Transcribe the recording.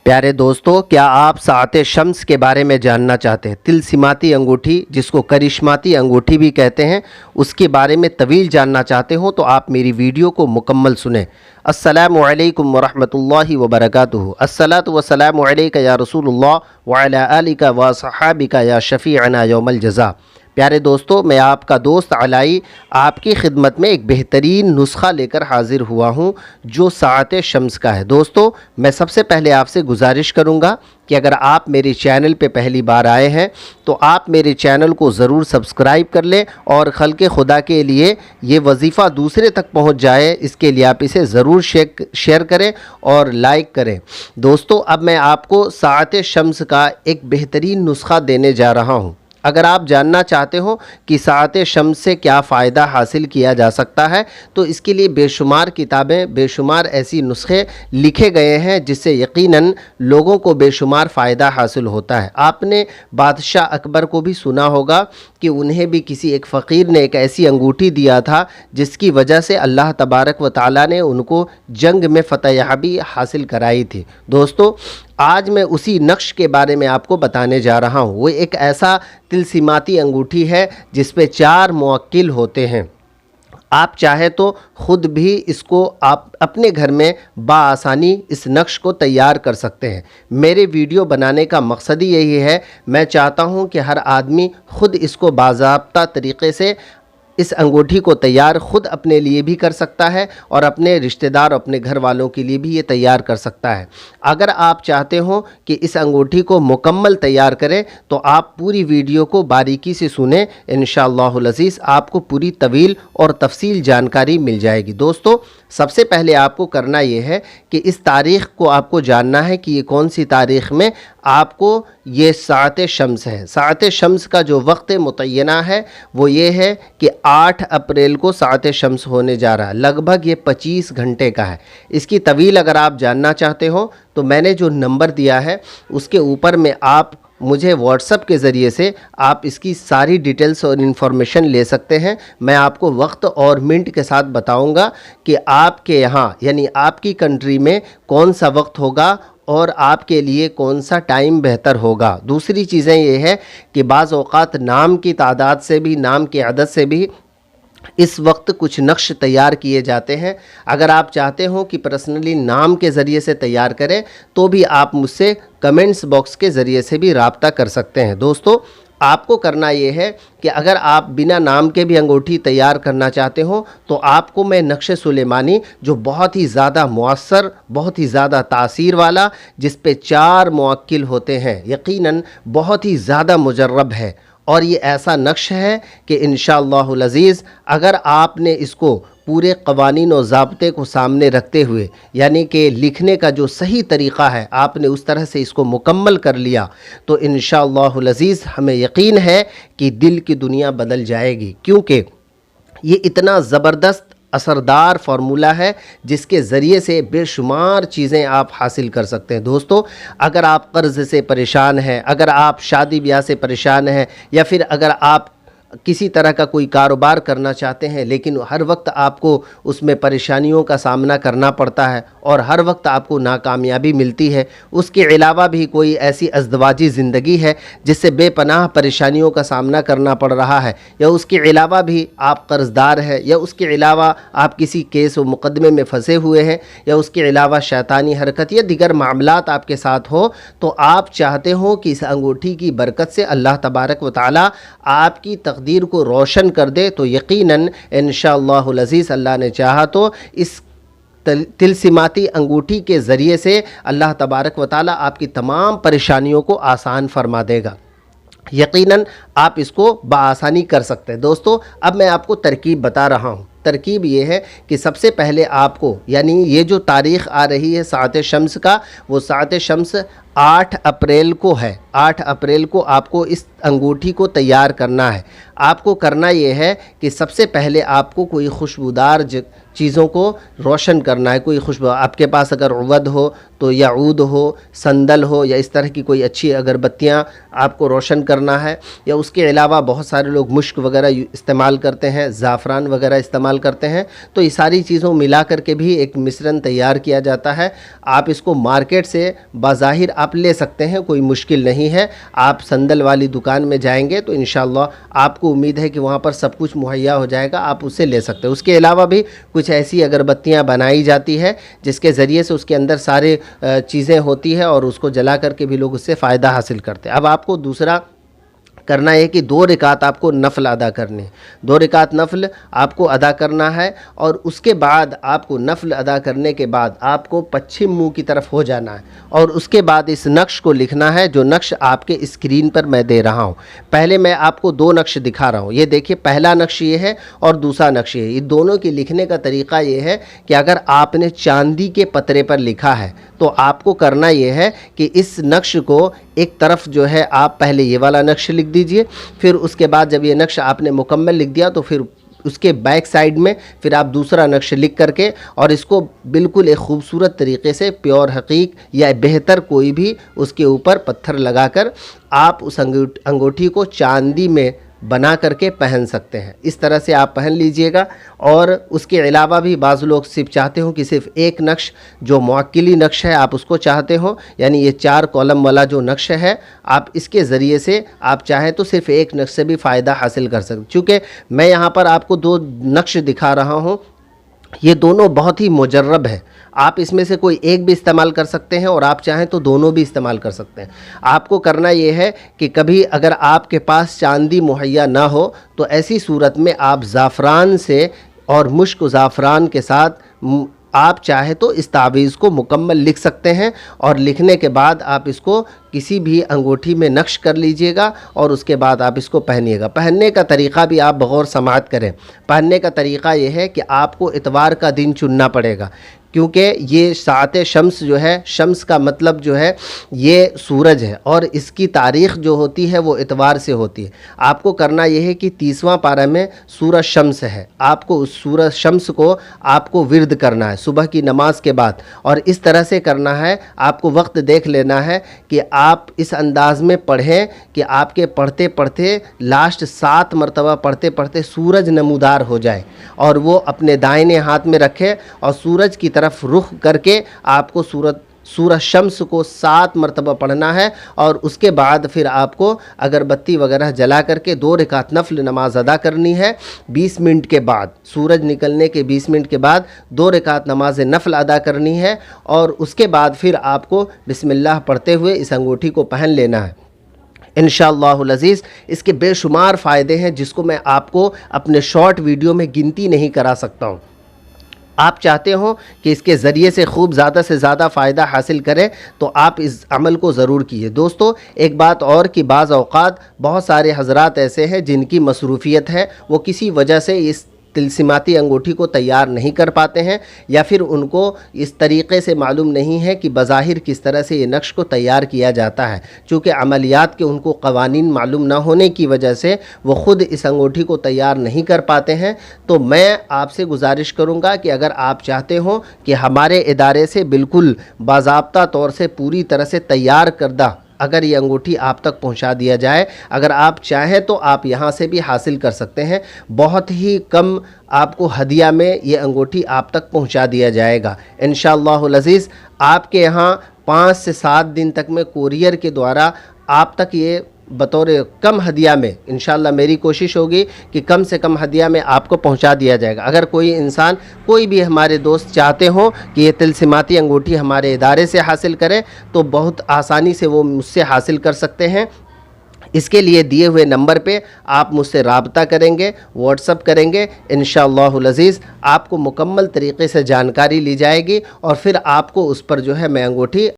प्यारे दोस्तों, क्या आप साअत शम्स के बारे में जानना चाहते हैं? तिलस्माती अंगूठी, जिसको करिश्माती अंगूठी भी कहते हैं, उसके बारे में तवील जानना चाहते हो तो आप मेरी वीडियो को मुकम्मल सुनें। अस्सलामु अलैकुम वरहमतुल्लाहि वबरकातुहू। अस्सलातु वस्सलामु अलैका या रसूलुल्लाह व अला आलिका व सहाबिका या शफीअना यौमल जज़ा। प्यारे दोस्तों, मैं आपका दोस्त अलाई आपकी खिदमत में एक बेहतरीन नुस्खा लेकर हाज़िर हुआ हूँ जो साअत शम्स का है। दोस्तों, मैं सबसे पहले आपसे गुजारिश करूँगा कि अगर आप मेरे चैनल पे पहली बार आए हैं तो आप मेरे चैनल को ज़रूर सब्सक्राइब कर लें और खल्क़े खुदा के लिए ये वजीफ़ा दूसरे तक पहुँच जाए, इसके लिए आप इसे ज़रूर शेयर करें और लाइक करें। दोस्तों, अब मैं आपको साअत शम्स का एक बेहतरीन नुस्खा देने जा रहा हूँ। अगर आप जानना चाहते हो कि साअत शम्स से क्या फ़ायदा हासिल किया जा सकता है तो इसके लिए बेशुमार किताबें, बेशुमार ऐसी नुस्खे लिखे गए हैं जिससे यकीनन लोगों को बेशुमार फ़ायदा हासिल होता है। आपने बादशाह अकबर को भी सुना होगा कि उन्हें भी किसी एक फ़कीर ने एक ऐसी अंगूठी दिया था जिसकी वजह से अल्लाह तबारक व तआला ने उनको जंग में फ़तह-याबी हासिल कराई थी। दोस्तों, आज मैं उसी नक्श के बारे में आपको बताने जा रहा हूँ। वो एक ऐसा तिलस्माती अंगूठी है जिस पे 4 मुवक्किल होते हैं। आप चाहे तो ख़ुद भी इसको आप अपने घर में बआसानी इस नक्श को तैयार कर सकते हैं। मेरे वीडियो बनाने का मकसद ही यही है। मैं चाहता हूँ कि हर आदमी ख़ुद इसको बाज़ाब्ता तरीक़े से इस अंगूठी को तैयार ख़ुद अपने लिए भी कर सकता है और अपने रिश्तेदार, अपने घर वालों के लिए भी ये तैयार कर सकता है। अगर आप चाहते हो कि इस अंगूठी को मुकम्मल तैयार करें तो आप पूरी वीडियो को बारीकी से सुनें। इंशाअल्लाहुल अज़ीज़ आपको पूरी तवील और तफसील जानकारी मिल जाएगी। दोस्तों, सबसे पहले आपको करना ये है कि इस तारीख़ को आपको जानना है कि ये कौन सी तारीख़ में आपको ये साअत शम्स है। साअत शम्स का जो वक्त मुतय्यना है वो ये है कि 8 अप्रैल को साअत शम्स होने जा रहा है। लगभग ये 25 घंटे का है। इसकी तवील अगर आप जानना चाहते हो तो मैंने जो नंबर दिया है उसके ऊपर में आप मुझे व्हाट्सएप के ज़रिए से आप इसकी सारी डिटेल्स और इन्फॉर्मेशन ले सकते हैं। मैं आपको वक्त और मिनट के साथ बताऊंगा कि आपके यहाँ यानी आपकी कंट्री में कौन सा वक्त होगा और आपके लिए कौन सा टाइम बेहतर होगा। दूसरी चीज़ें ये है कि बाज़ औक़ात नाम की तादाद से भी, नाम की अदद से भी इस वक्त कुछ नक्श तैयार किए जाते हैं। अगर आप चाहते हो कि पर्सनली नाम के ज़रिए से तैयार करें तो भी आप मुझसे कमेंट्स बॉक्स के ज़रिए से भी राब्ता कर सकते हैं। दोस्तों, आपको करना ये है कि अगर आप बिना नाम के भी अंगूठी तैयार करना चाहते हो तो आपको मैं नक्श सुलेमानी, जो बहुत ही ज़्यादा मुअस्सर, बहुत ही ज़्यादा तासीर वाला, जिस पे 4 मुवक्किल होते हैं, यकीनन बहुत ही ज़्यादा मुजर्रब है और ये ऐसा नक्श है कि इंशाअल्लाहुल अज़ीज़ अगर आपने इसको पूरे क़वानीन और ज़ाब्ते को सामने रखते हुए, यानी कि लिखने का जो सही तरीक़ा है, आपने उस तरह से इसको मुकम्मल कर लिया तो इंशाअल्लाहुल अज़ीज़ हमें यकीन है कि दिल की दुनिया बदल जाएगी। क्योंकि ये इतना ज़बरदस्त असरदार फार्मूला है जिसके ज़रिए से बेशुमार चीज़ें आप हासिल कर सकते हैं। दोस्तों, अगर आप कर्ज़ से परेशान हैं, अगर आप शादी ब्याह से परेशान हैं, या फिर अगर आप किसी तरह का कोई कारोबार करना चाहते हैं लेकिन हर वक्त आपको उसमें परेशानियों का सामना करना पड़ता है और हर वक्त आपको नाकामयाबी मिलती है, उसके अलावा भी कोई ऐसी अज़दवाजी ज़िंदगी है जिससे बेपनाह परेशानियों का सामना करना पड़ रहा है, या उसके अलावा भी आप कर्ज़दार हैं, या उसके अलावा आप किसी केस व मुकदमे में फंसे हुए हैं, या उसके अलावा शैतानी हरकत या दीगर मामलात आपके साथ हो, तो आप चाहते हो कि इस अंगूठी की बरकत से अल्लाह तबारक व तआला आपकी तक़दीर को रोशन कर दे, तो यकीनन इंशाअल्लाहुल अज़ीज़ अल्लाह ने चाहा तो इस तिलस्माती अंगूठी के ज़रिए से अल्लाह तबारक व तआला आपकी तमाम परेशानियों को आसान फरमा देगा। यकीनन आप इसको बआसानी कर सकते हैं। दोस्तों, अब मैं आपको तरकीब बता रहा हूँ। तरकीब ये है कि सबसे पहले आपको, यानी ये जो तारीख़ आ रही है साअत शम्स का, वो साअत शम्स 8 अप्रैल को है। 8 अप्रैल को आपको इस अंगूठी को तैयार करना है। आपको करना ये है कि सबसे पहले आपको कोई खुशबूदार चीज़ों को रोशन करना है। कोई खुशबू आपके पास अगर उवद हो तो या ऊद हो, संदल हो, या इस तरह की कोई अच्छी अगरबत्तियाँ आपको रोशन करना है। या उसके अलावा बहुत सारे लोग मुश्क वगैरह इस्तेमाल करते हैं, ज़ाफ़रान वगैरह इस्तेमाल करते हैं। तो ये सारी चीज़ों मिला करके भी एक मिश्रण तैयार किया जाता है। आप इसको मार्केट से बाज़ाहिर आप ले सकते हैं, कोई मुश्किल नहीं है। आप संदल वाली दुकान में जाएंगे तो इंशाअल्लाह आपको उम्मीद है कि वहाँ पर सब कुछ मुहैया हो जाएगा, आप उससे ले सकते हैं। उसके अलावा भी कुछ ऐसी अगरबत्तियाँ बनाई जाती है जिसके ज़रिए से उसके अंदर सारे चीज़ें होती है और उसको जला करके भी लोग उससे फ़ायदा हासिल करते हैं। अब आपको दूसरा करना है कि 2 रकात आपको नफ़ल अदा करने, 2 रकात नफ़ल आपको अदा करना है। और उसके बाद आपको नफ़ल अदा करने के बाद आपको पश्चिम मुंह की तरफ हो जाना है और उसके बाद इस नक्श को लिखना है, जो नक्श आपके स्क्रीन पर मैं दे रहा हूँ। पहले मैं आपको 2 नक्श दिखा रहा हूँ। ये देखिए, पहला नक्श ये है और दूसरा नक्श ये है। ये दोनों के लिखने का तरीक़ा ये है कि अगर आपने चांदी के पतरे पर लिखा है तो आपको करना ये है कि इस नक्श को एक तरफ जो है आप पहले ये वाला नक्श लिख दीजिए, फिर उसके बाद जब ये नक्श आपने मुकम्मल लिख दिया तो फिर उसके बैक साइड में फिर आप दूसरा नक्श लिख करके और इसको बिल्कुल एक खूबसूरत तरीके से प्योर हकीक या बेहतर कोई भी उसके ऊपर पत्थर लगाकर आप उस अंगूठी को चांदी में बना करके पहन सकते हैं। इस तरह से आप पहन लीजिएगा। और उसके अलावा भी बाज़ लोग सिर्फ चाहते हो कि सिर्फ एक नक्श जो मुअक्किली नक्श है आप उसको चाहते हो, यानी ये 4 कॉलम वाला जो नक्श है, आप इसके ज़रिए से आप चाहें तो सिर्फ एक नक्श से भी फ़ायदा हासिल कर सकते। चूँकि मैं यहाँ पर आपको 2 नक्श दिखा रहा हूँ, ये दोनों बहुत ही मुजर्रब है। आप इसमें से कोई एक भी इस्तेमाल कर सकते हैं और आप चाहें तो दोनों भी इस्तेमाल कर सकते हैं। आपको करना ये है कि कभी अगर आपके पास चांदी मुहैया ना हो तो ऐसी सूरत में आप ज़ाफ़रान से और मुश्क ज़ाफ़रान के साथ आप चाहे तो इस तावीज़ को मुकम्मल लिख सकते हैं। और लिखने के बाद आप इसको किसी भी अंगूठी में नक्श कर लीजिएगा और उसके बाद आप इसको पहनिएगा। पहनने का तरीक़ा भी आप बग़ौर समाअत करें। पहनने का तरीक़ा ये है कि आपको इतवार का दिन चुनना पड़ेगा, क्योंकि ये सात शम्स जो है, शम्स का मतलब जो है ये सूरज है और इसकी तारीख़ जो होती है वो इतवार से होती है। आपको करना ये है कि 30वां पारा में सूरज शम्स है, आपको उस सूरज शम्स को आपको विर्द करना है सुबह की नमाज के बाद। और इस तरह से करना है, आपको वक्त देख लेना है कि आप इस अंदाज़ में पढ़ें कि आपके पढ़ते पढ़ते लास्ट 7 मरतबा पढ़ते पढ़ते सूरज नमूदार हो जाए और वो अपने दाहिने हाथ में रखे और सूरज की तरफ रुख करके आपको सूरज शम्स को 7 मरतबा पढ़ना है। और उसके बाद फिर आपको अगरबत्ती वगैरह जला करके 2 रकात नफल नमाज अदा करनी है। 20 मिनट के बाद, सूरज निकलने के 20 मिनट के बाद 2 रकात नमाज नफल अदा करनी है। और उसके बाद फिर आपको बिस्मिल्लाह पढ़ते हुए इस अंगूठी को पहन लेना है। इंशाअल्लाहुल अज़ीज़ इसके बेशुमार फ़ायदे हैं जिसको मैं आपको अपने शॉर्ट वीडियो में गिनती नहीं करा सकता हूँ। आप चाहते हो कि इसके ज़रिए से खूब ज़्यादा से ज़्यादा फ़ायदा हासिल करें तो आप इस अमल को ज़रूर कीजिए। दोस्तों, एक बात और कि बाज़ औक़ात बहुत सारे हज़रात ऐसे हैं जिनकी मसरूफ़ियत है, वो किसी वजह से इस तिलसिमाती अंगूठी को तैयार नहीं कर पाते हैं या फिर उनको इस तरीक़े से मालूम नहीं है कि बज़ाहिर किस तरह से ये नक्श को तैयार किया जाता है। चूँकि अमलियात के उनको क़वानीन मालूम ना होने की वजह से वो ख़ुद इस अंगूठी को तैयार नहीं कर पाते हैं। तो मैं आपसे गुजारिश करूँगा कि अगर आप चाहते हो कि हमारे इदारे से बिल्कुल बाज़ाब्ता तौर से पूरी तरह से तैयार करदा अगर ये अंगूठी आप तक पहुंचा दिया जाए, अगर आप चाहें तो आप यहाँ से भी हासिल कर सकते हैं। बहुत ही कम आपको हदिया में ये अंगूठी आप तक पहुंचा दिया जाएगा इंशाअल्लाहुल अज़ीज़। आपके यहाँ 5 से 7 दिन तक में कोरियर के द्वारा आप तक ये बतौर कम हदिया में इंशाअल्लाह मेरी कोशिश होगी कि कम से कम हदिया में आपको पहुंचा दिया जाएगा। अगर कोई इंसान, कोई भी हमारे दोस्त चाहते हो कि ये तिलसिमाती अंगूठी हमारे इदारे से हासिल करें तो बहुत आसानी से वो मुझसे हासिल कर सकते हैं। इसके लिए दिए हुए नंबर पे आप मुझसे राब्ता करेंगे, व्हाट्सअप करेंगे, इंशाअल्लाहुल अज़ीज़ आपको मुकम्मल तरीक़े से जानकारी ली जाएगी और फिर आपको उस पर जो है मैं अंगूठी